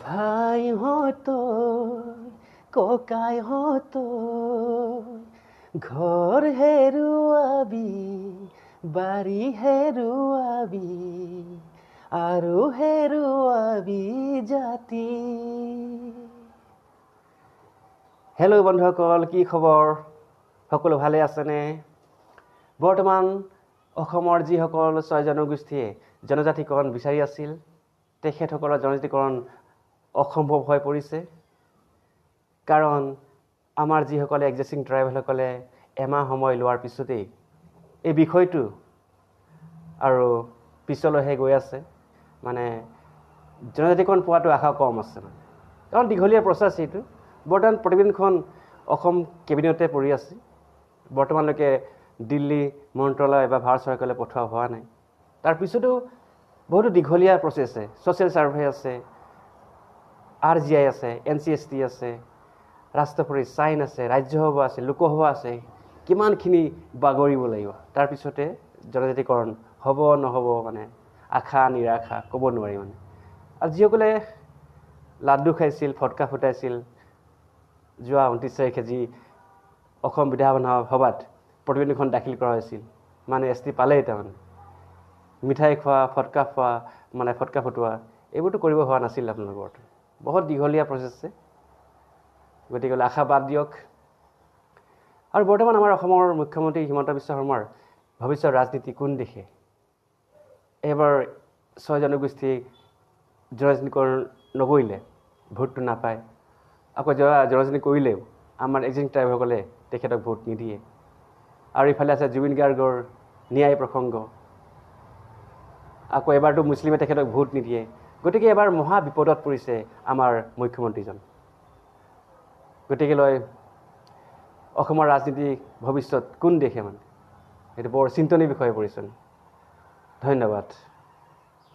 ভাই হতো ককাই হতো ঘৰ হেৰুৱাবি বাৰী হেৰুৱাবি আৰু হেৰুৱাবি জাতি। হেল্ল' বন্ধুসকল, কি খবৰ? সকলো ভালে আছেনে? বৰ্তমান অসমৰ যিসকল ৬ জনগোষ্ঠীয়ে জনজাতিকৰণ বিচাৰি আছিল, তেখেতসকলৰ জনজাতিকৰণ অসম্ভৱ হৈ পৰিছে। কাৰণ আমাৰ যিসকলে এক্সিষ্টিং ট্ৰাইবেলসকলে এমাহ সময় লোৱাৰ পিছতেই এই বিষয়টো আৰু পিছলৈহে গৈ আছে। মানে জনজাতিকৰণ পোৱাটো আশা কম আছে, কাৰণ দীঘলীয়া প্ৰচেছ এইটো। বৰ্তমান প্ৰতিবেদনখন অসম কেবিনেটতে পৰি আছে। বৰ্তমানলৈকে দিল্লী মন্ত্ৰালয় বা ভাৰত চৰকাৰলৈ পঠোৱা হোৱা নাই। তাৰপিছতো বহুতো দীঘলীয়া প্ৰচেছ আছে। ছ'চিয়েল ছাৰ্ভে আছে, RGI আছে, NCST আছে, ৰাষ্ট্ৰপতি চাইন আছে, ৰাজ্যসভা আছে, লোকসভা আছে। কিমানখিনি বাগৰিব লাগিব, তাৰপিছতে জনজাতিকৰণ হ'ব নহ'ব, মানে আশা নিৰাশা ক'ব নোৱাৰি। মানে আৰু যিসকলে লাড্ডু খাইছিল, ফটকা ফুটাইছিল, যোৱা 29 তাৰিখে যি অসম বিধানসভা সভাত প্ৰতিবেদনখন দাখিল কৰা হৈছিল, মানে ST পালেই। তাৰমানে মিঠাই খোৱা, ফটকা খোৱা, মানে ফটকা ফুটোৱা, এইবোৰতো কৰিব হোৱা নাছিল আপোনালোকৰ। বহুত দীঘলীয়া প্ৰচেছ আছে। গতিকে আশা বাদ দিয়ক। আৰু বৰ্তমান আমাৰ অসমৰ মুখ্যমন্ত্ৰী হিমন্ত বিশ্ব শৰ্মাৰ ভৱিষ্যত ৰাজনীতি কোন দিশে? এইবাৰ ৬ জনগোষ্ঠীক জনজাতিকৰণ নকৰিলে ভোটটো নাপায়। আকৌ জনজাতি কৰিলেও আমাৰ এক্সিষ্টিং ট্ৰাইবসকলে তেখেতক ভোট নিদিয়ে। আৰু ইফালে আছে জুবিন গাৰ্গৰ ন্যায় প্ৰসংগ। আকৌ এবাৰতো মুছলিমে তেখেতক ভোট নিদিয়ে। গতিকে এবাৰ মহা বিপদত পৰিছে আমাৰ মুখ্যমন্ত্ৰীজন। গতিকেলৈ অসমৰ ৰাজনীতি ভৱিষ্যত কোন দেশে? মানে এইটো বৰ চিন্তনীয় বিষয়ে পৰিছে। ধন্যবাদ।